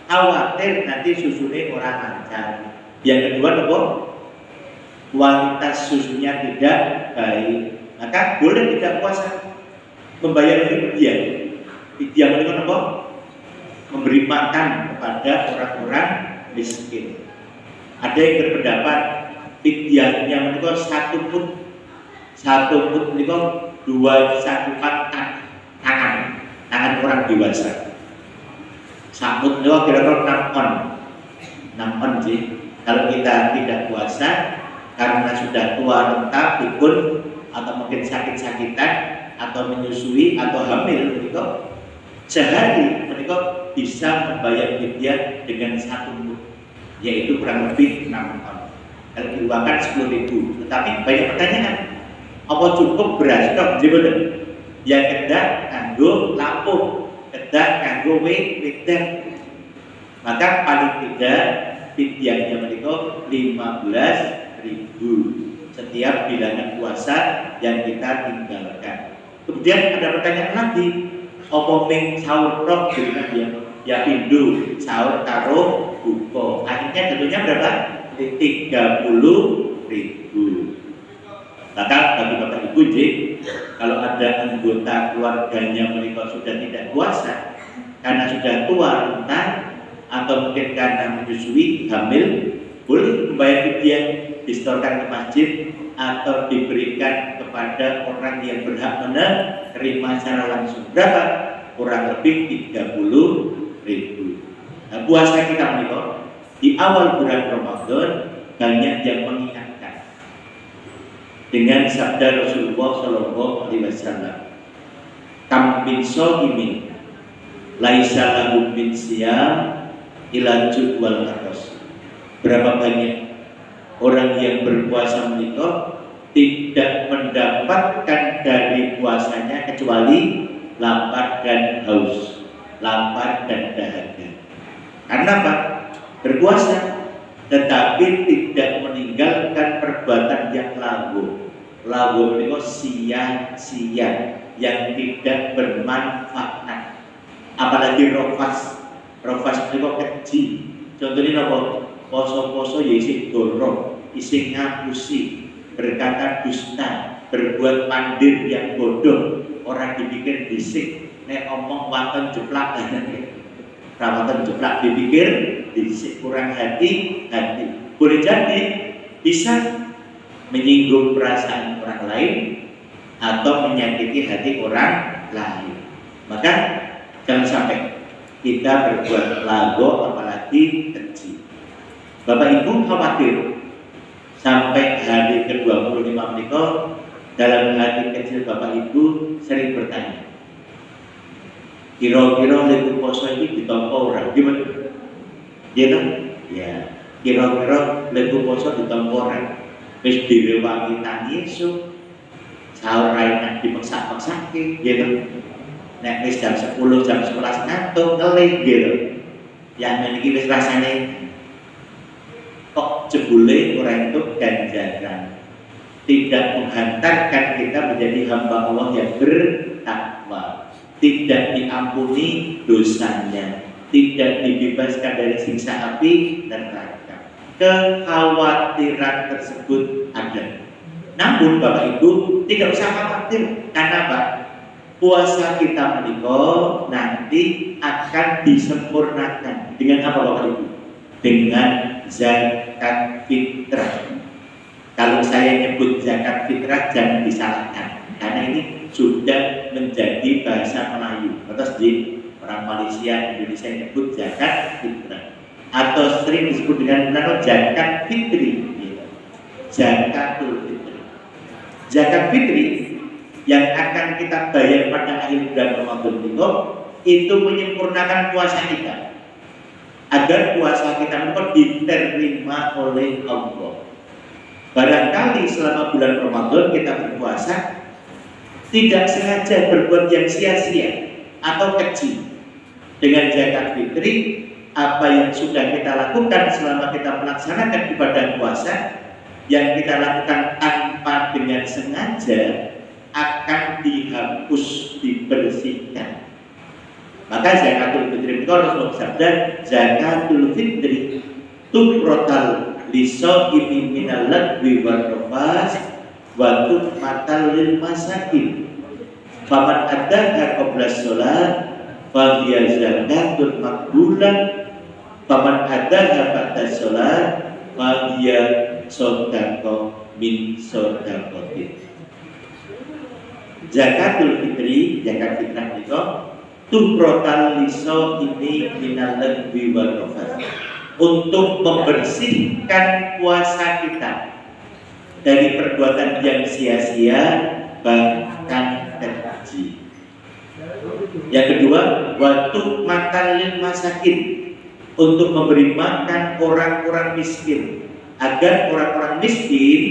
khawatir nanti susunya orang lancar. Yang kedua apa? Kualitas susunya tidak baik, maka boleh tidak puasa, membayar fidyah. Fidyah merupakan apa? Memberi makan kepada orang-orang miskin. Ada yang berpendapat fidyahnya merupakan satu put merupakan 2 tangan orang dewasa. Satu merupakan kira-kira 6 on sih. Kalau kita tidak puasa karena sudah tua renta, pikun, atau mungkin sakit-sakitan, atau menyusui, atau hamil, mereka sehari mereka bisa membayar fidyah dengan 1 mud, yaitu kurang lebih 6 ton. Kalau diuangkan 10.000. Tetapi banyak pertanyaan, apa cukup beras kok? Jebol. Yang kedah kanggo lampu, kedah kanggo wedan. Maka paling tidak fidyahnya mereka 15.000 setiap bilangan puasa yang kita tinggalkan. Kemudian ada pertanyaan lagi, apa ming sahur tok dengan ya pindu sahur karo buka. Akhirnya tentunya berapa? 30.000. Maka bagi Bapak Ibu, kalau ada anggota keluarganya mereka sudah tidak puasa karena sudah tua renta atau mungkin karena menyusui, hamil, boleh membayar fidyah, disetorkan ke masjid atau diberikan kepada orang yang berhak menerima secara langsung. Berapa? Kurang lebih 30.000. Nah, puasa kita menikah di awal bulan Ramadan banyak yang mengingatkan dengan sabda Rasulullah Shallallahu Alaihi Wasallam, "Kam min sha'imin laisa lahu min siyam ila wal atas." Berapa banyak orang yang berpuasa menikah tidak mendapatkan dari puasanya kecuali lapar dan haus, lapar dan dahaga. Karena apa? Berpuasa tetapi tidak meninggalkan perbuatan yang lagu menikah sia-sia yang tidak bermanfaat. Apalagi rofas menikah keji. Contohnya apa? Poso-poso ya isi dorong, isi ngapusi, berkata dusta, berbuat mandir yang bodoh, orang dipikir bisik, nek omong waton jeplak, rawatan jeplak dipikir bisik, kurang hati. Boleh jadi bisa menyinggung perasaan orang lain atau menyakiti hati orang lain. Maka jangan sampai kita berbuat lago apalagi keji. Bapak Ibu khawatir sampai hari ke-25 menikah, dalam hati kecil Bapak Ibu sering bertanya, kira-kira lagi poso ini ditampa orang gimana? Ya, kira-kira lagi poso ditampa orang wis direwangi tangi esuk sahur rainan dipaksa-paksake gitu. Nek wis jam 10 jam 11 ngantuk ngelih gitu. Yang meniki wis rasane kok jebule orang itu ganjaran, tidak menghantarkan kita menjadi hamba Allah yang bertakwa, tidak diampuni dosanya, tidak dibebaskan dari siksa api dan neraka. Kekhawatiran tersebut ada. Namun Bapak Ibu tidak usah khawatir. Karena apa? Puasa kita menikah nanti akan disempurnakan dengan apa Bapak Ibu? Dengan zakat fitrah. Kalau saya nyebut zakat fitrah jangan disalahkan, karena ini sudah menjadi bahasa Melayu. Terus di orang Malaysia, Indonesia nyebut zakat fitrah, atau sering disebut dengan zakat fitri. Zakatul fitri. Zakat fitri yang akan kita bayar pada akhir bulan Ramadan itu menyempurnakan puasa kita, agar puasa kita diterima oleh Allah. Barangkali selama bulan Ramadan kita berpuasa tidak sengaja berbuat yang sia-sia atau keji. Dengan zakat fitri, apa yang sudah kita lakukan selama kita melaksanakan ibadah puasa, yang kita lakukan tanpa dengan sengaja akan dihapus, dibersihkan. Maka zakatul fitri itu Rasulullah bersabda, zakatul fitri tuqrotal lisoimi minal lagwi wal rafas wa tuqmatal lil masakin. Faman adaha qabla sholat fa hiya zakatul maqbulah. Faman adaha ba'da sholat fa hiya shadaqah min shadaqatin. Zakatul fitri, zakat fitrah itu tuqrotal lisoimi minal lagwi wal rafas, untuk membersihkan puasa kita dari perbuatan yang sia-sia bahkan keji. Yang kedua, waktu makan lil masakin, untuk memberi makan orang-orang miskin, agar orang-orang miskin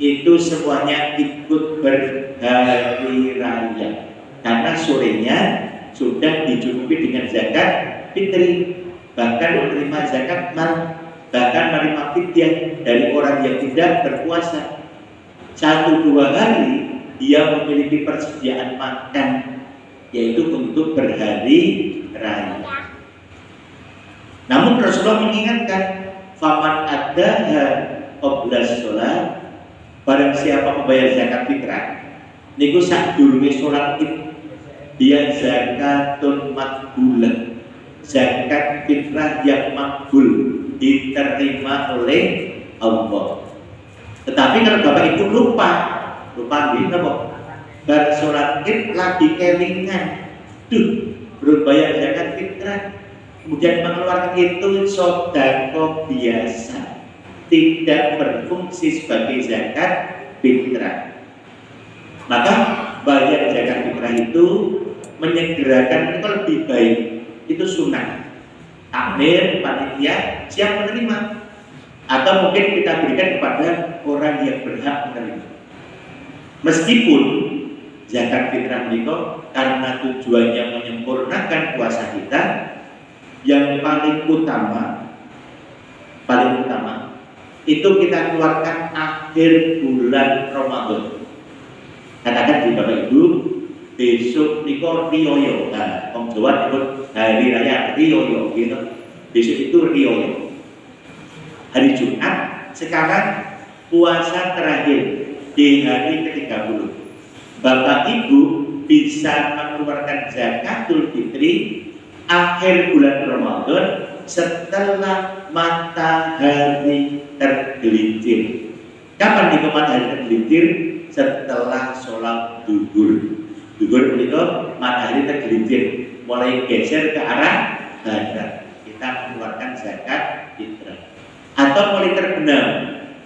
itu semuanya ikut berhari raya, karena sorenya sudah dicukupi dengan zakat fitri, bahkan menerima zakat mal, bahkan menerima fidyah dari orang yang tidak berpuasa. 1-2 hari dia memiliki persediaan makan, yaitu untuk berhari raya. Namun Rasulullah mengingatkan, faman adaha qabla sholat, barang siapa membayar zakat fitrah niku sadurunge sholat id, dia zakatun maqbulah, zakat fitrah yang makbul, diterima oleh Allah. Tetapi kalau Bapak Ibu lupa gitu kok, bar sholat id lagi kelingan, belum bayar zakat fitrah, kemudian mengeluarkan itu sedekah biasa, tidak berfungsi sebagai zakat fitrah. Maka bayar zakat fitrah itu menyegerakan itu lebih baik, itu sunnah. Takmir, panitia siap menerima, atau mungkin kita berikan kepada orang yang berhak menerima. Meskipun zakat fitrah itu karena tujuannya menyempurnakan puasa kita, yang paling utama itu kita keluarkan akhir bulan Ramadan. Katakan di Bapak Ibu, besok niko riyoyo, nah, Om Jawa disebut hari raya riyoyo, gitu. Besok itu riyoyo, hari Jumat. Sekarang puasa terakhir di hari ke-30. Bapak Ibu bisa mengeluarkan zakatul fitri akhir bulan Ramadan setelah matahari tergelincir. Kapan nih matahari tergelincir? Setelah sholat duhur. Duhur itu matahari tergelincir, mulai geser ke arah barat, kita mengeluarkan zakat fitrah. Atau mulai terbenam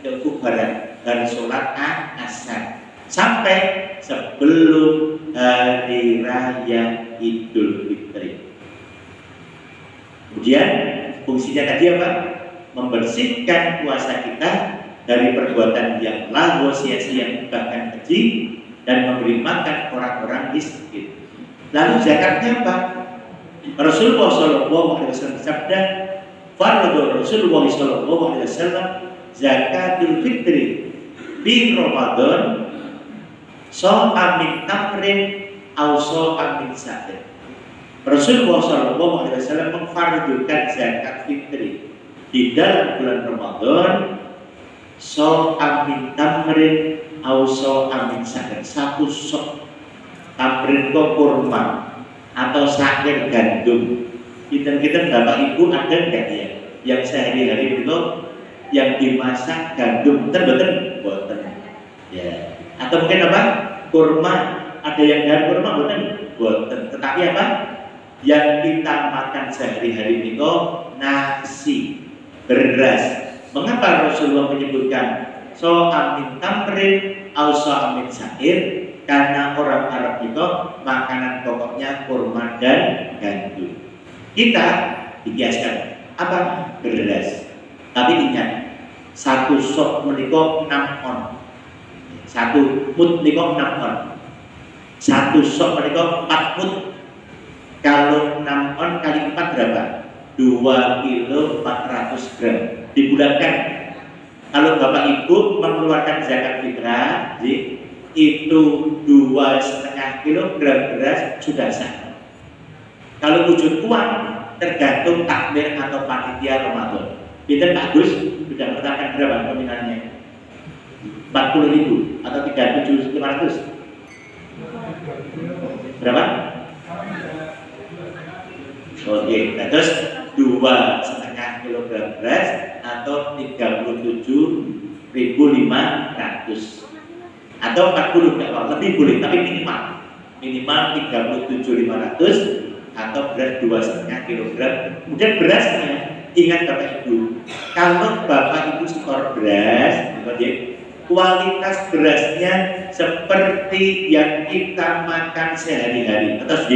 ke ufuk barat dari sholat asar sampai sebelum hari raya Idul Fitri. Kemudian fungsinya tadi apa? Membersihkan puasa kita dari perbuatan yang lahu, sia-sia, bahkan keji, dan memberi makan orang-orang miskin. Lalu zakatnya apa? Rasulullah SAW bersabda, faradu Rasulullah SAW zakatul fitri di Ramadan so'a min tamrin au so'a min sa'ir. Rasulullah SAW memfardukan zakat fitri di dalam bulan Ramadan so'a min tamrin au so'a min sa'ir. Satu sok tamrin itu kurma atau sa'ir gandum. Kita Bapak Ibu ada enggak ya yang sehari-hari itu yang dimasak gandum betul-betul boten ya, atau mungkin apa kurma, ada yang dari kurma boten, tetapi apa yang kita makan sehari-hari itu nasi, beras. Mengapa Rasulullah menyebutkan so'amin tamrin au so'amin sa'ir? Karena orang Arab itu makanan pokoknya kurma dan gandum. Kita dibiaskan apa? Beras. Tapi ingat, satu sok menika 6 on. Satu mut menika 6 on. Satu sok menika 4 mut. Kalau 6 on kali 4 berapa? 2 kilo 400 gram. Dibulatkan. Kalau Bapak Ibu mengeluarkan zakat fitrah, itu 2,5 kilogram beras sudah sah. Kalau wujud uang tergantung takmir atau panitia Ramadan. Kita Pak Gus sudah menetapkan berapa nominalnya? 40.000 atau 37.500? Berapa? Oke, nah, terus 2,5 kilogram beras atau 37.500 atau 40, nggak apa, lebih boleh, tapi minimal 37.500 atau beras 2,5 kilogram. Kemudian berasnya, ingat Bapak Ibu, kalau Bapak Ibu skor beras, kualitas berasnya seperti yang kita makan sehari-hari. Atas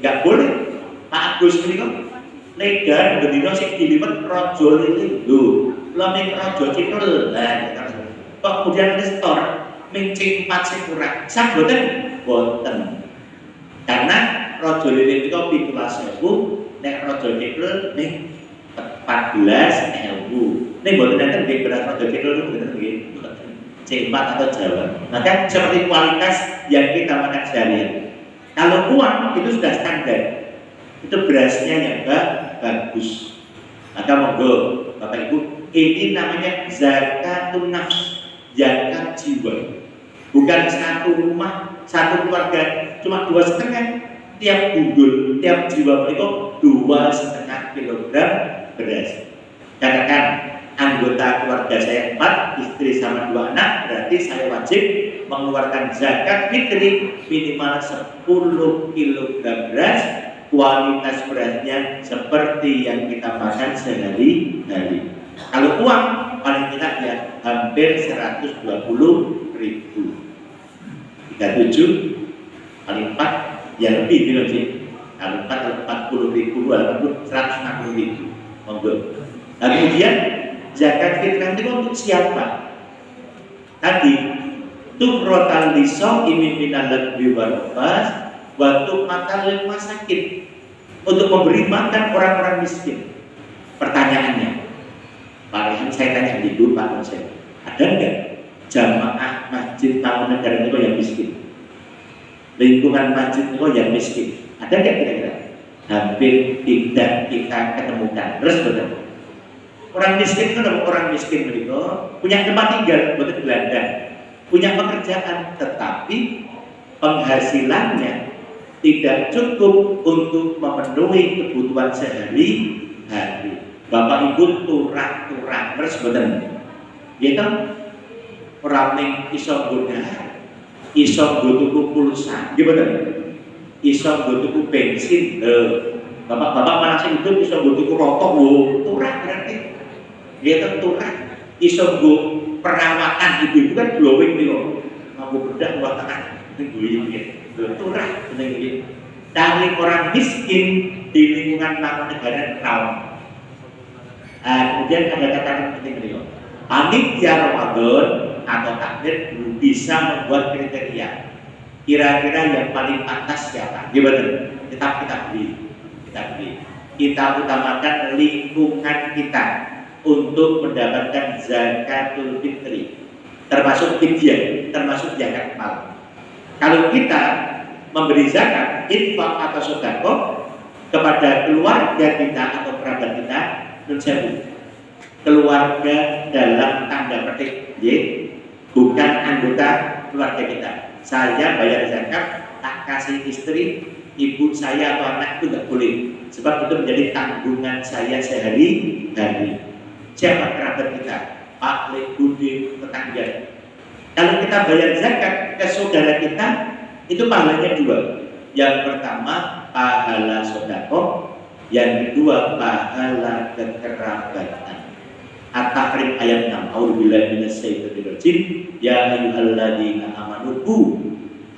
nggak boleh. Pak Agus ini kok legar bendino sing diliwet rojo lili lho, leming rojo cikul. Nah, kok kemudian restor mincing 4 sing kurang. Sak boten. Karena rojo lili itu 17.000, nek rojo cikul ning 14.000. Nek boten enten nggih beras rojo cikul niku boten nggih. C4 atau Jawa. Maka seperti kualitas yang kita makan sehari-hari. Kalau uang itu sudah standar. Itu berasnya yang bagus. Maka monggo Bapak Ibu, ini namanya zakatun nafs, zakat jiwa. Bukan satu rumah, satu keluarga cuma 2,5 tiap gundul, tiap jiwa itu 2,5 kilogram beras. Katakan anggota keluarga saya 4, istri sama 2 anak, berarti saya wajib mengeluarkan zakat fitri minimal 10 kilogram beras. Kualitas berasnya seperti yang kita makan sehari-hari. Kalau uang paling tidak ya hampir 120.000. 37 kali 4 ya lebih bilang sih. Kalau 4 40.000, 160.000. Monggo. Nah, kemudian zakat fitrah itu untuk siapa? Tadi tuqrotal liso imiminal ladwi warofas waktu makan masakin, untuk memberi makan orang-orang miskin. Pertanyaannya, Pak Rehan, saya tanya dulu Pak Konsen, ada nggak jamaah masjid Tamanegara itu yang miskin? Lingkungan masjid itu yang miskin? Ada nggak kira-kira? Hampir tidak kita ketemukan. Terus betul. Orang miskin itu orang miskin begitu, punya tempat tinggal, betul gelandang, punya pekerjaan, tetapi penghasilannya tidak cukup untuk memenuhi kebutuhan sehari-hari. Bapak Ibu turah-turah terus bener. Ya kan? Orang ning iso godhah, iso tuku pulsa, gimana? Iso tuku bensin. Bapak-bapak mana sing hidup iso tuku rokok, turah berarti. Ya kan turah. Iso perawatan ibu-ibu kan glowing nih kok. Mampu bedak buat tangan. Turah benar-benar. Dari orang miskin di lingkungan Tamanegara kaum. Kemudian ada kata-kata penting beliau. Panitia Ramadan atau takmir bisa membuat kriteria. Kira-kira yang paling pantas siapa? Gimana? Kita beli. Kita utamakan lingkungan kita untuk mendapatkan zakatul fitri, termasuk fidyah, termasuk zakat mal. Kalau kita memberi zakat, infak atau sedekah kepada keluarga kita atau kerabat kita, keluarga dalam tanda petik, bukan anggota keluarga kita. Saya bayar zakat, tak kasih istri, ibu saya atau anak itu nggak boleh, sebab itu menjadi tanggungan saya sehari-hari. Siapa kerabat kita? Pak, Lek, Budi, tetangga. Kalau kita bayar zakat ke saudara kita, itu pahalanya 2. Yang pertama pahala sedekah, yang kedua pahala kekerabatan. At-Tahrim ayat 6. A'udzubillahi minasyaitonir rajim. Ya ayyuhalladzina amanu qu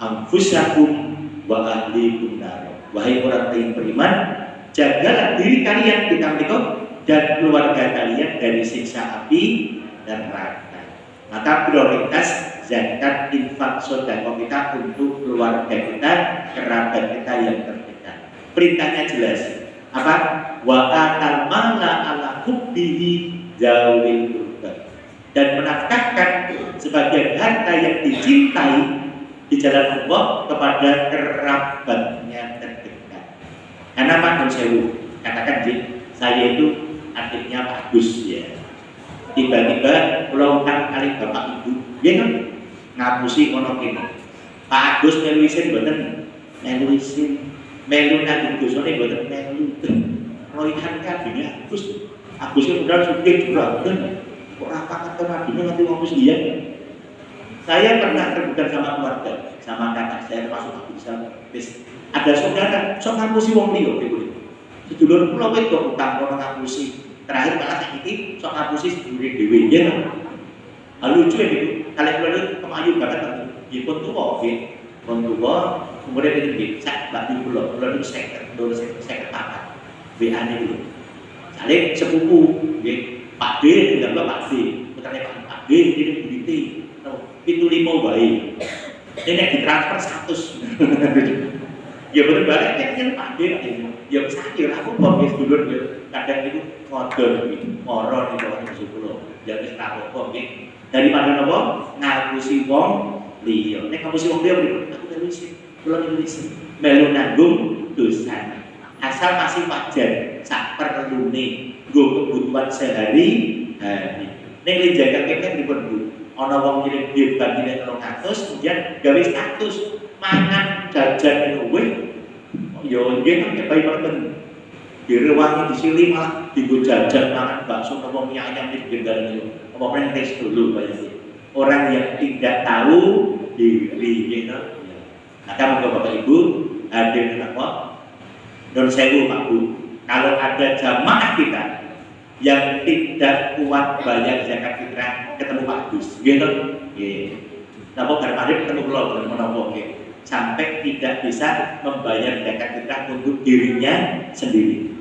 anfusakum wa ahlikum nar. Wahai orang yang beriman, jagalah diri kalian dan keluarga kalian dari siksa api dan neraka. Maka prioritas zakat, infak, sedekah kita untuk keluarga kita, kerabat kita yang terdekat. Perintahnya jelas. Apa? Wa atal mala ala hubbihi zawil qurba. Dan menafkahkan sebagian harta yang dicintai di jalan Allah kepada kerabatnya terdekat. Karena Pak Don Sewu, katakan saya itu adiknya Pak Agus ya. Tiba-tiba pulau kali bapak ibu, dia kan ngapusi ono kene. Pak Agus melu isin mboten, melu isin, melu nang dosane mboten melu. Roihan kabine Agus. Agus itu udah sugih juragan. Kok rapat kata rabine nganti wong wis iya. Saya pernah terbuka sama keluarga, sama kakak saya termasuk Agus wis ada saudara sok ngapusi wong liya gitu. Sedulur kula wis kok utang kono ngapusi. Terakhir malah saiki sok ngapusi sedulure dhewe ya. Lucu ya gitu. Kalian kula kemayu banget nggih pun tuwa nggih. Pun tuwa umure pinten nggih? Sak mbak kula niku 50, 54. WA-ne lho. Saling sepupu nggih. Pak D tidak Pak D. Putrane Pak D ini budite. 75 wae. Ini ditransfer 100. Ya bener balik kan Pak D ya bisa kira aku kok wis dulur kadang itu ngodol iki moro ning bawah kula ya wis tak apa nggih daripada napa ngapusi wong liya nek ngapusi wong liya aku nulis kula nulis melu nanggung dosa asal masih wajar sak perlune nggo kebutuhan sehari-hari nek jaga kene pripun Bu ana wong kirim hebat nek 200 kemudian gawe status mangan jajan itu weh yo nggih kan bayi banget direwangi disili malah digo jajan mangan bakso apa mie ayam di pinggir itu apa pernah tes dulu banyak orang yang tidak tahu diri gitu maka Bapak Ibu hadir apa Don Sewu Pak Bu kalau ada jamaah kita yang tidak kuat bayar zakat fitrah ketemu Pak Gus gitu nggih napa kemarin ketemu kula menapa nggih sampai tidak bisa membayar zakat fitrah untuk dirinya sendiri.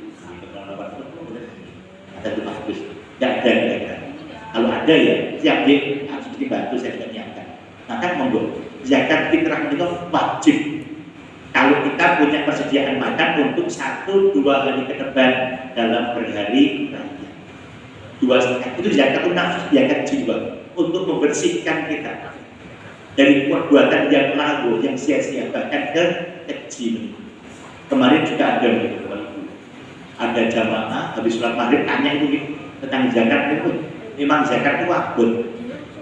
Ada tuh bagus, tidak ada zakat. Kalau ada ya siap deh harus dibantu saya tidak niatkan. Maka monggo zakat fitrah itu wajib. Kalau kita punya persediaan makan untuk 1-2 hari ke depan dalam berhari raya. 2 zakat itu zakat nafsu, zakat jiwa untuk membersihkan kita dari perbuatan yang lalu, yang sia-sia, bahkan keji. Kemarin juga ada ada jamaah habis sholat maghrib tanya itu tentang zakat itu. Memang zakat itu wajib.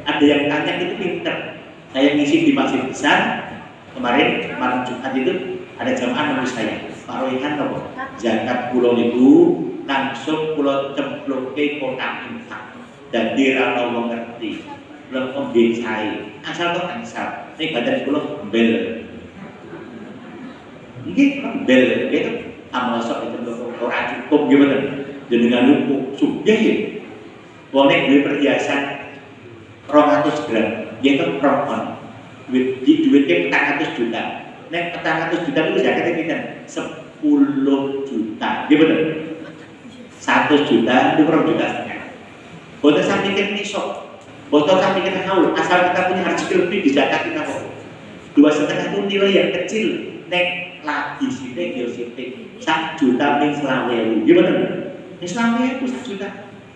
Ada yang tanya itu pinter. Saya ngisi di masjid besar kemarin Jumat itu ada jamaah nulis saya, Pak Royhan apa? Zakat pulau itu langsung pulau cempluke kotak infak. Jadi ra wong ngerti. Belum membiayai asal kok asal ini badan sekolah bel ini bel gitu amal sok itu orang cukup gimana jenengan lupa sudah ya boleh beli perhiasan 200 gram gitu perempuan duitnya 400 juta nek 400 juta itu zakatnya kita 10 juta gimana 1 juta itu berapa juta setengah boleh sampai ke nisok botol kami kita tahu asal kita punya rezeki lebih di zakat kita kok 2,5 itu nilai yang kecil nek lagi sini geositik 1 juta ning selawe gimana ning selawe itu 1 juta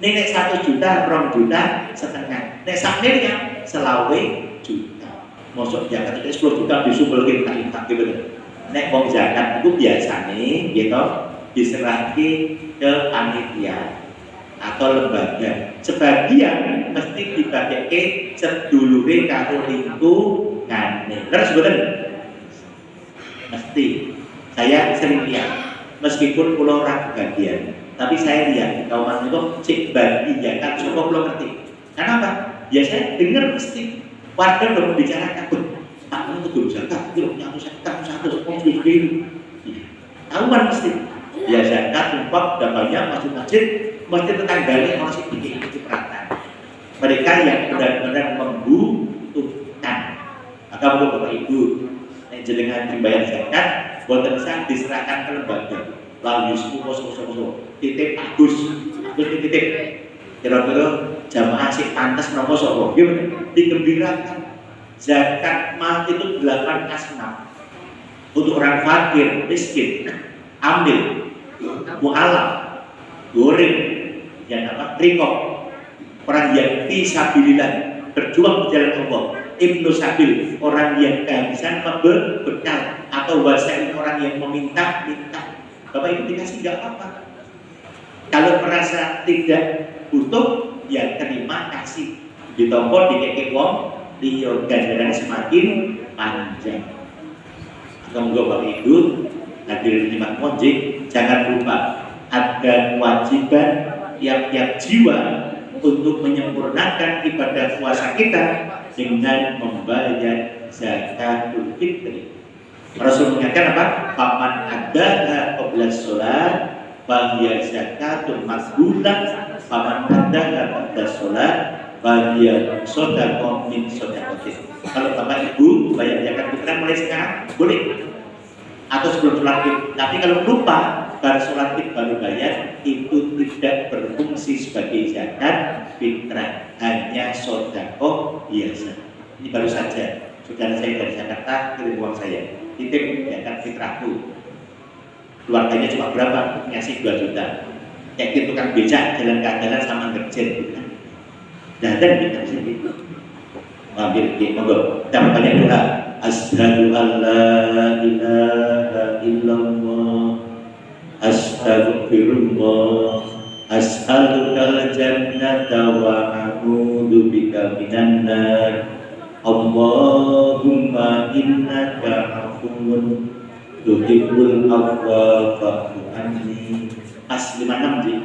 nek 1 juta 2 juta setengah nek sak miliar selawe juta masuk zakat itu 10 juta disumbulke tak gimana nek wong zakat itu biasanya gitu diserahke ke panitia atau lembaga sebagian mesti dibagi sedulure karo lingkungane terus betul mesti saya sering lihat meskipun pulau orang bagian tapi saya lihat di kawasan itu cek bagi zakat cukup belum ngerti kenapa? Ya saya dengar mesti warga udah membicarakan Pak kamu tuh zakat itu punya satu tahuan mesti ya zakat infak dan banyak masjid masjid tetangganya masih bikin kecipratan mereka yang benar-benar membutuhkan maka Bapak Ibu yang jenengan dibayar zakat boten sah diserahkan ke lembaga lalu suku titip Agus titip kira-kira jamaah sih pantas nopo sapa gimana digembirakan zakat mal itu 8 asnaf untuk orang fakir miskin ambil mu'alaf goreng yang apa trikok orang yang fisabilillah berjuang di jalan Allah ibnu sabil orang yang kehabisan bekal atau wasain orang yang meminta Bapak Ibu dikasih nggak apa-apa. Kalau merasa tidak butuh, ya terima kasih. Ditompo dikeke wong, liyo ganjaran semakin panjang. Semoga Bapak Ibu hadirin jemaat Monjing, jangan lupa ada kewajiban tiap-tiap jiwa untuk menyempurnakan ibadah puasa kita dengan membayar zakatul fitri. Rasul mengingatkan apa? Paman adaha qabla sholat bahya zakatul makbulah, paman adaha qabla sholat bahya sodaqah min sodaqatin. Kalau Bapak Ibu bayar zakat fitrah mulai sekarang boleh, atau sebelum sholat id. Tapi kalau lupa baru sholat id baru bayar, itu tidak berfungsi sebagai zakat fitrah, hanya sodaqah biasa. Ini baru saja saudara saya dari Jakarta kirim uang saya, titip zakat fitrahku. Keluarganya cuma berapa? Ngasih 2 juta. Kayak gitu kan becak jalan-jalan sama ngerjen gitu kan. Dan kita bisa gitu. Ambil di monggo. Dan banyak doa. Asyhadu an la ilaha illallah, astaghfirullah, as'alukal jannata wa a'udzu bika minan nar. Allahumma innaka afuwun tuhibbul afwa fa'fu anni. As 56 ji.